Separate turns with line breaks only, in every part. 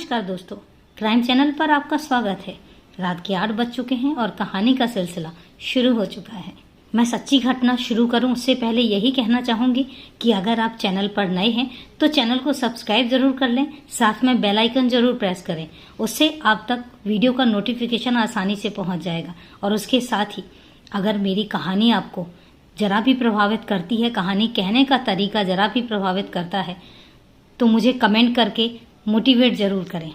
नमस्कार दोस्तों, crime channel पर आपका स्वागत है। रात के 8 बज चुके हैं और कहानी का सिलसिला शुरू हो चुका है। मैं सच्ची घटना शुरू करूं उससे पहले यही कहना चाहूंगी कि अगर आप चैनल पर नए हैं तो चैनल को सब्सक्राइब जरूर कर लें, साथ में बेल आइकन जरूर प्रेस करें। उससे आप तक वीडियो का नोटिफिकेशन आसानी से पहुंच जाएगा। और उसके साथ ही अगर मेरी कहानी आपको जरा भी प्रभावित करती है, कहानी कहने का तरीका जरा भी प्रभावित करता है, तो मुझे कमेंट करके मोटिवेट ज़रूर करें।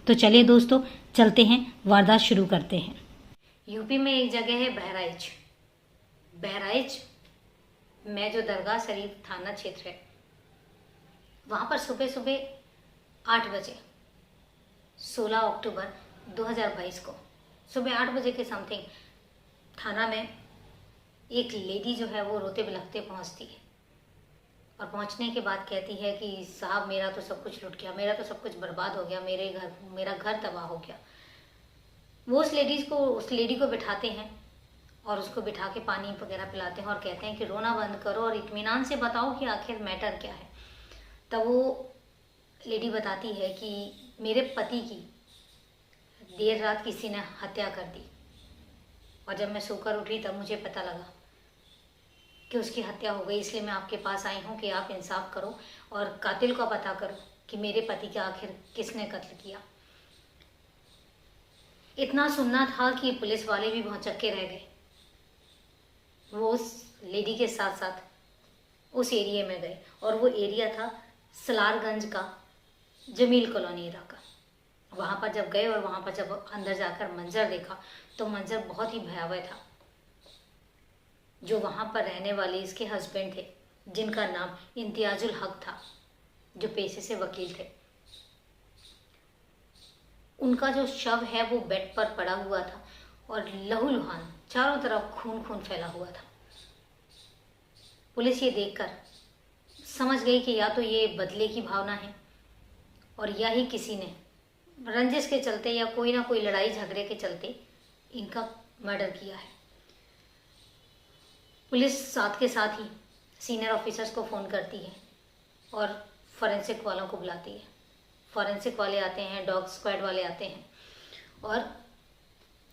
तो चलिए दोस्तों, चलते हैं, वारदात शुरू करते हैं। यूपी में एक जगह है बहराइच में जो दरगाह शरीफ थाना क्षेत्र है, वहाँ पर सुबह सुबह 8 बजे 16 अक्टूबर 2022 को सुबह 8 बजे के समथिंग थाना में एक लेडी जो है वो रोते बिलखते पहुँचती है और पहुंचने के बाद कहती है कि साहब मेरा तो सब कुछ लुट गया, मेरा तो सब कुछ बर्बाद हो गया, मेरा घर तबाह हो गया। वो उस लेडी को बिठाते हैं और उसको बिठा के पानी वगैरह पिलाते हैं और कहते हैं कि रोना बंद करो और इत्मीनान से बताओ कि आखिर मैटर क्या है। तब वो लेडी बताती है कि मेरे पति की देर रात किसी ने हत्या कर दी और जब मैं सोकर उठी तब मुझे पता लगा कि उसकी हत्या हो गई। इसलिए मैं आपके पास आई हूँ कि आप इंसाफ करो और कातिल को पता करो कि मेरे पति का आखिर किसने कत्ल किया। इतना सुनना था कि पुलिस वाले भी भौचक्के रह गए। वो उस लेडी के साथ साथ उस एरिया में गए और वो एरिया था सलारगंज का जमील कॉलोनी इलाका। वहाँ पर जब गए और वहाँ पर जब अंदर जाकर मंजर देखा तो मंजर बहुत ही भयावह था। जो वहाँ पर रहने वाले इसके हस्बैंड थे, जिनका नाम इम्तियाजुल हक था, जो पेशे से वकील थे, उनका जो शव है वो बेड पर पड़ा हुआ था और लहूलुहान चारों तरफ खून खून फैला हुआ था। पुलिस ये देखकर समझ गई कि या तो ये बदले की भावना है और या ही किसी ने रंजिश के चलते या कोई ना कोई लड़ाई झगड़े के चलते इनका मर्डर किया है। पुलिस साथ के साथ ही सीनियर ऑफिसर्स को फ़ोन करती है और फॉरेंसिक वालों को बुलाती है। फॉरेंसिक वाले आते हैं, डॉग स्क्वाड वाले आते हैं और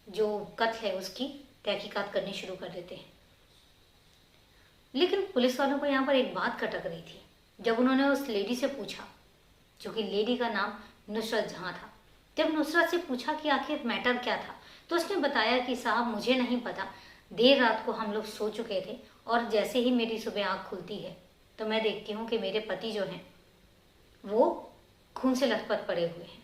जो कत्ल है उसकी तहकीकात करनी शुरू कर देते हैं। लेकिन पुलिस वालों को यहाँ पर एक बात खटक रही थी। जब उन्होंने उस लेडी से पूछा, जो कि लेडी का नाम नुसरत जहाँ था, जब नुसरत से पूछा कि आखिर मैटर क्या था, तो उसने बताया कि साहब मुझे नहीं पता, देर रात को हम लोग सो चुके थे और जैसे ही मेरी सुबह आँख खुलती है तो मैं देखती हूँ कि मेरे पति जो हैं वो खून से लथपथ पड़े हुए हैं।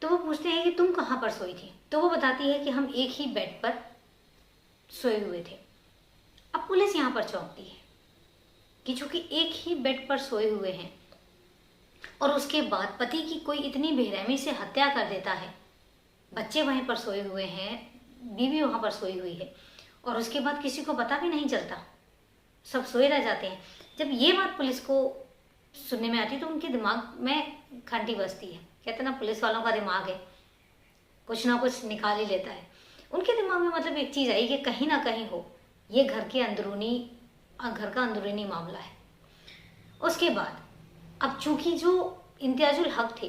तो वो पूछते हैं कि तुम कहाँ पर सोई थी? तो वो बताती है कि हम एक ही बेड पर सोए हुए थे। अब पुलिस यहाँ पर चौंकती है कि चूंकि एक ही बेड पर सोए हुए हैं और उसके बाद पति की कोई इतनी बेरहमी से हत्या कर देता है, बच्चे वहीं पर सोए हुए हैं, बीवी वहाँ पर सोई हुई है और उसके बाद किसी को पता भी नहीं चलता, सब सोए रह जाते हैं। जब ये बात पुलिस को सुनने में आती तो उनके दिमाग में घंटी बजती है। कहते ना पुलिस वालों का दिमाग है, कुछ ना कुछ निकाल ही लेता है। उनके दिमाग में मतलब एक चीज़ आई कि कहीं ना कहीं हो ये घर का अंदरूनी मामला है। उसके बाद अब चूंकि जो इम्तियाजुल हक थे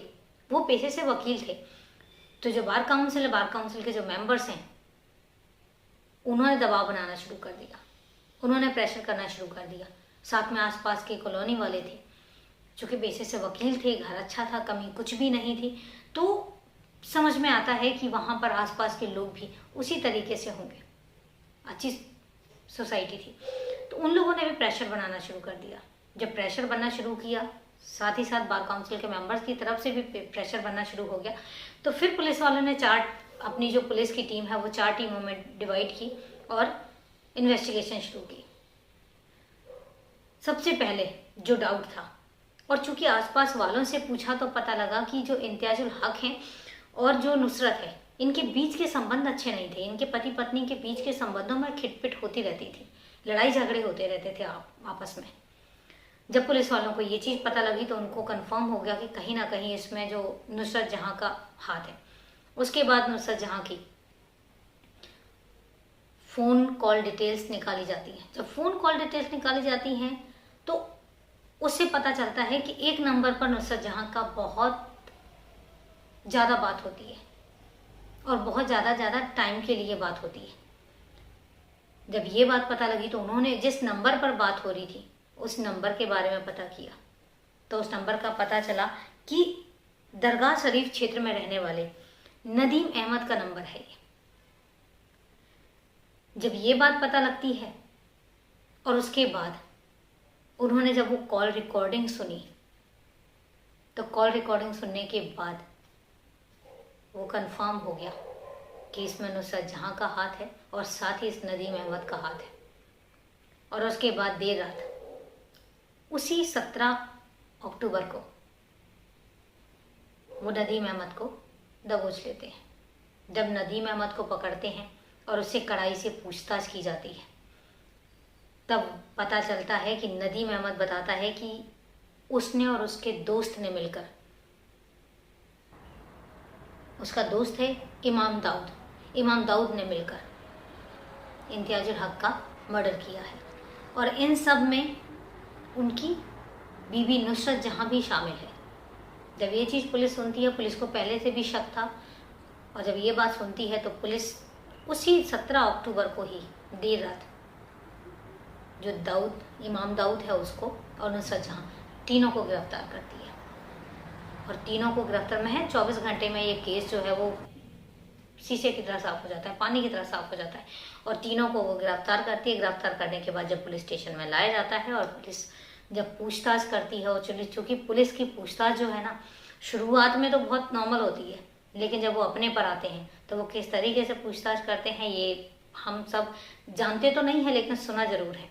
वो पेशे से वकील थे, तो जो बार काउंसिल के जो मेंबर्स हैं उन्होंने दबाव बनाना शुरू कर दिया, उन्होंने प्रेशर करना शुरू कर दिया। साथ में आसपास के कॉलोनी वाले थे जो कि पेशे से वकील थे, घर अच्छा था, कमी कुछ भी नहीं थी। तो समझ में आता है कि वहाँ पर आसपास के लोग भी उसी तरीके से होंगे, अच्छी सोसाइटी थी। तो उन लोगों ने भी प्रेशर बनाना शुरू कर दिया। जब प्रेशर बनना शुरू किया, साथ ही साथ बार काउंसिल के मेंबर्स की तरफ से भी प्रेशर बनना शुरू हो गया। तो फिर पुलिस वालों ने अपनी जो पुलिस की टीम है वो 4 टीमों में डिवाइड की और इन्वेस्टिगेशन शुरू की। सबसे पहले जो डाउट था, और चूंकि आसपास वालों से पूछा तो पता लगा कि जो इम्तियाजुल हक हैं और जो नुसरत है, इनके बीच के संबंध अच्छे नहीं थे। इनके पति पत्नी के बीच के संबंधों में खिटपिट होती रहती थी, लड़ाई झगड़े होते रहते थे आपस में। जब पुलिस वालों को ये चीज़ पता लगी तो उनको कंफर्म हो गया कि कहीं ना कहीं इसमें जो नुसरत जहाँ का हाथ है। उसके बाद नुसरत जहाँ की फ़ोन कॉल डिटेल्स निकाली जाती हैं। जब फ़ोन कॉल डिटेल्स निकाली जाती हैं तो उससे पता चलता है कि एक नंबर पर नुसरत जहाँ का बहुत ज़्यादा बात होती है और बहुत ज़्यादा टाइम के लिए बात होती है। जब ये बात पता लगी तो उन्होंने जिस नंबर पर बात हो रही थी उस नंबर के बारे में पता किया, तो उस नंबर का पता चला कि दरगाह शरीफ क्षेत्र में रहने वाले नदीम अहमद का नंबर है ये। जब ये बात पता लगती है और उसके बाद उन्होंने जब वो कॉल रिकॉर्डिंग सुनी, तो कॉल रिकॉर्डिंग सुनने के बाद वो कंफर्म हो गया कि इसमें नुसरत जहाँ का हाथ है और साथ ही इस नदीम अहमद का हाथ है। और उसके बाद देर रात उसी 17 अक्टूबर को वो नदीम अहमद को दबोच लेते हैं। जब नदीम अहमद को पकड़ते हैं और उससे कड़ाई से पूछताछ की जाती है, तब पता चलता है कि नदीम अहमद बताता है कि उसने और उसके दोस्त ने मिलकर, उसका दोस्त है इमाम दाऊद ने मिलकर इम्तियाजुल हक का मर्डर किया है। और इन सब में उनकी बीवी नुसरत जहाँ भी शामिल है। जब ये चीज़ पुलिस सुनती है, पुलिस को पहले से भी शक था, और जब ये बात सुनती है तो पुलिस उसी 17 अक्टूबर को ही देर रात जो इमाम दाऊद है उसको और नुसरत जहाँ, तीनों को गिरफ्तार करती है। और तीनों को गिरफ्तार में है 24 घंटे में ये केस जो है वो शीशे की तरह साफ हो जाता है, पानी की तरह साफ हो जाता है। और तीनों को वो गिरफ्तार करती है। गिरफ्तार करने के बाद जब पुलिस स्टेशन में लाया जाता है और पुलिस जब पूछताछ करती है, और चूँकि पुलिस की पूछताछ जो है ना, शुरुआत में तो बहुत नॉर्मल होती है, लेकिन जब वो अपने पर आते हैं तो वो किस तरीके से पूछताछ करते हैं ये हम सब जानते तो नहीं है, लेकिन सुना जरूर है।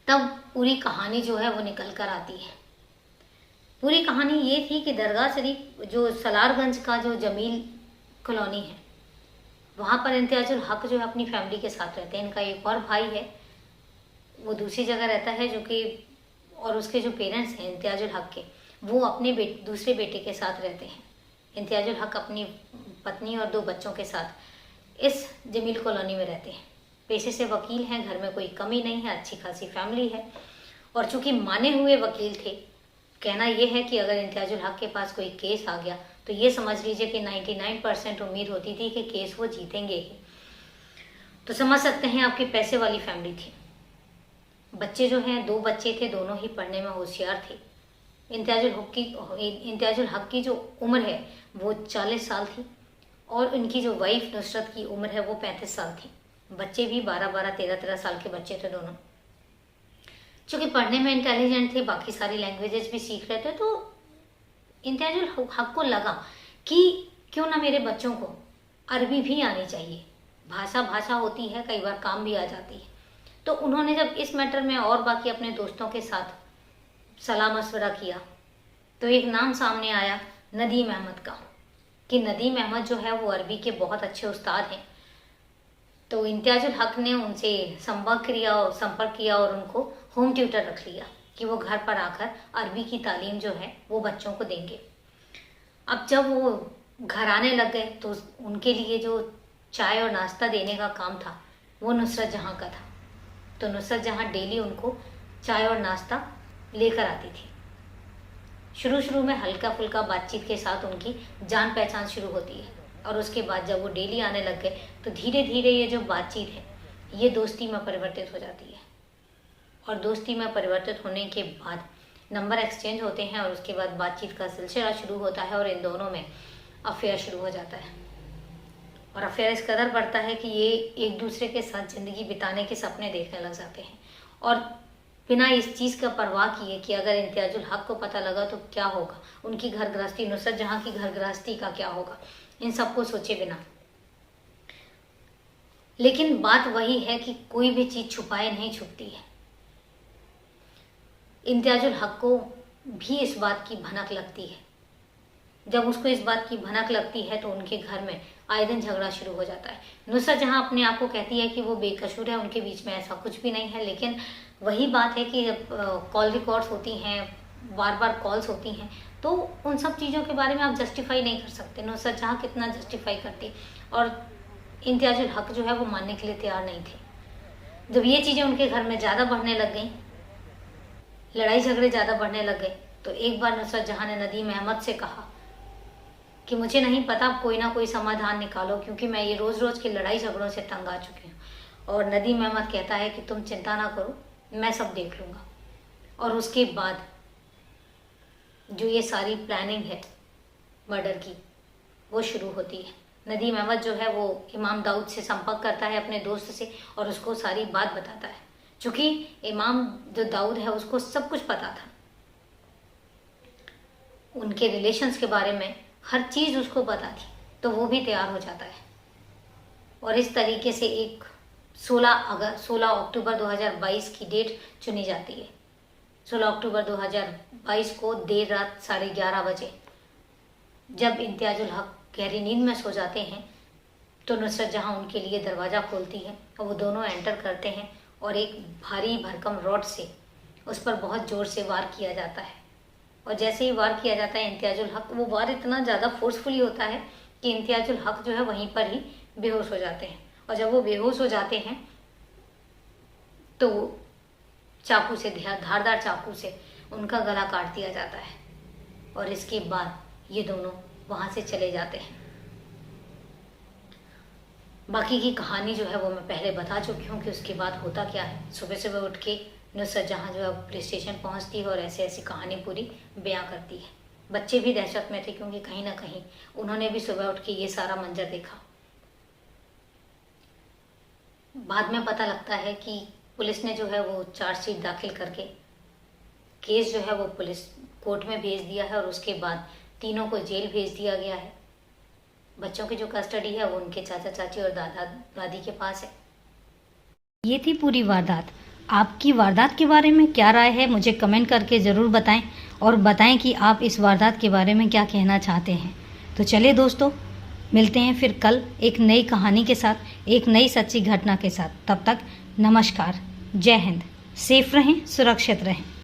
तब पूरी कहानी जो है वो निकल कर आती है। पूरी कहानी ये थी कि दरगाह शरीफ जो सलारगंज का जो जमील कॉलोनी है, वहाँ पर इम्तियाजुल हक जो है अपनी फैमिली के साथ रहते हैं। इनका एक और भाई है, वो दूसरी जगह रहता है, जो कि और उसके जो पेरेंट्स हैं इम्तियाजुल हक के, वो अपने दूसरे बेटे के साथ रहते हैं। इम्तियाजुल हक अपनी पत्नी और 2 बच्चों के साथ इस जमील कॉलोनी में रहते हैं। पेशे से वकील हैं, घर में कोई कमी नहीं है, अच्छी खासी फैमिली है। और चूँकि माने हुए वकील थे, कहना यह है कि अगर इम्तियाजुल हक के पास कोई केस आ गया तो ये समझ लीजिए कि 99% उम्मीद होती थी कि केस वो जीतेंगे ही। तो समझ सकते हैं आपकी पैसे वाली फैमिली थी। बच्चे जो हैं 2 बच्चे थे, दोनों ही पढ़ने में होशियार थे। इम्तियाजुल हक की जो उम्र है वो 40 साल थी और उनकी जो वाइफ नुसरत की उम्र है वो 35 साल थी। बच्चे भी 12-12, 13-13 साल के बच्चे थे दोनों। चूँकि पढ़ने में इंटेलिजेंट थे, बाकी सारी लैंग्वेजेस भी सीख रहे थे, तो इम्तियाजुल हक को लगा कि क्यों ना मेरे बच्चों को अरबी भी आनी चाहिए। भाषा होती है, कई बार काम भी आ जाती है। तो उन्होंने जब इस मैटर में और बाकी अपने दोस्तों के साथ सलाह मशवरा किया तो एक नाम सामने आया नदीम अहमद का, कि नदीम अहमद जो है वो अरबी के बहुत अच्छे उस्ताद हैं। तो इम्तियाजुल हक ने उनसे संपर्क किया और उनको होम ट्यूटर रख लिया कि वो घर पर आकर अरबी की तालीम जो है वो बच्चों को देंगे। अब जब वो घर आने लग गए तो उनके लिए जो चाय और नाश्ता देने का काम था वो नुसरत जहाँ का था। तो नुसरत जहाँ डेली उनको चाय और नाश्ता लेकर आती थी। शुरू में हल्का फुल्का बातचीत के साथ उनकी जान पहचान शुरू होती है, और उसके बाद जब वो डेली आने लग गए तो धीरे धीरे ये जो बातचीत है ये दोस्ती में परिवर्तित हो जाती है। और दोस्ती में परिवर्तित होने के बाद नंबर एक्सचेंज होते हैं और उसके बाद बातचीत का सिलसिला शुरू होता है और इन दोनों में अफेयर शुरू हो जाता है। और अफेयर इस कदर बढ़ता है कि ये एक दूसरे के साथ ज़िंदगी बिताने के सपने देखने लग जाते हैं, और बिना इस चीज़ का परवाह किए कि अगर इम्तियाजुल हक को पता लगा तो क्या होगा, उनकी घर गृहस्थी, नुसरत जहाँ की घर गृहस्थी का क्या होगा, इन सबको सोचे बिना। लेकिन बात वही है कि कोई भी चीज़ छुपाए नहीं छुपती है। इम्तियाजुल हक को भी इस बात की भनक लगती है। जब उसको इस बात की भनक लगती है तो उनके घर में आए दिन झगड़ा शुरू हो जाता है। नुसरत जहाँ अपने आप को कहती है कि वो बेकसूर है, उनके बीच में ऐसा कुछ भी नहीं है, लेकिन वही बात है कि जब कॉल रिकॉर्ड्स होती हैं, बार बार कॉल्स होती हैं, तो उन सब चीज़ों के बारे में आप जस्टिफाई नहीं कर सकते। नुसरत जहाँ कितना जस्टिफाई करती, और इम्तियाजुल हक जो है वो मानने के लिए तैयार नहीं थे। जब ये चीज़ें उनके घर में ज़्यादा बढ़ने लग गई लड़ाई झगड़े ज़्यादा बढ़ने लग गए तो एक बार नुसरत जहाँ ने नदीम अहमद से कहा कि मुझे नहीं पता, कोई ना कोई समाधान निकालो, क्योंकि मैं ये रोज़ रोज़ की लड़ाई झगड़ों से तंग आ चुकी हूँ। और नदीम अहमद कहता है कि तुम चिंता ना करो, मैं सब देख लूँगा। और उसके बाद जो ये सारी प्लानिंग है मर्डर की वो शुरू होती है। नदीम अहमद जो है वो इमाम दाऊद से संपर्क करता है अपने दोस्त से और उसको सारी बात बताता है, चूँकि इमाम जो दाऊद है उसको सब कुछ पता था, उनके रिलेशंस के बारे में हर चीज़ उसको पता थी, तो वो भी तैयार हो जाता है। और इस तरीके से एक 16 अक्टूबर 2022 की डेट चुनी जाती है। 16 अक्टूबर 2022 को देर रात 11:30 बजे जब इम्तियाजुल हक गहरी नींद में सो जाते हैं तो नुसरत जहाँ उनके लिए दरवाज़ा खोलती है और वो दोनों एंटर करते हैं और एक भारी भरकम रॉड से उस पर बहुत ज़ोर से वार किया जाता है। और जैसे ही वार किया जाता है इम्तियाजुल हक, वो वार इतना ज़्यादा फोर्सफुली होता है कि इम्तियाजुल हक जो है वहीं पर ही बेहोश हो जाते हैं। और जब वो बेहोश हो जाते हैं तो चाकू से, धारदार चाकू से उनका गला काट दिया जाता है और इसके बाद ये दोनों वहाँ से चले जाते हैं। बाकी की कहानी जो है वो मैं पहले बता चुकी हूँ कि उसके बाद होता क्या है। सुबह सुबह उठ के नुसरत जहाँ जो है पुलिस स्टेशन पहुँचती है और ऐसी ऐसी कहानी पूरी बयां करती है। बच्चे भी दहशत में थे क्योंकि कहीं ना कहीं उन्होंने भी सुबह उठ के ये सारा मंजर देखा। बाद में पता लगता है कि पुलिस ने जो है वो चार्जशीट दाखिल करके केस जो है वो पुलिस कोर्ट में भेज दिया है और उसके बाद तीनों को जेल भेज दिया गया है। बच्चों की जो कस्टडी है वो उनके चाचा चाची और दादा दादी के पास है। ये थी पूरी वारदात। आपकी वारदात के बारे में क्या राय है मुझे कमेंट करके ज़रूर बताएं और बताएं कि आप इस वारदात के बारे में क्या कहना चाहते हैं। तो चलिए दोस्तों, मिलते हैं फिर कल एक नई कहानी के साथ, एक नई सच्ची घटना के साथ। तब तक नमस्कार, जय हिंद, सेफ रहें, सुरक्षित रहें।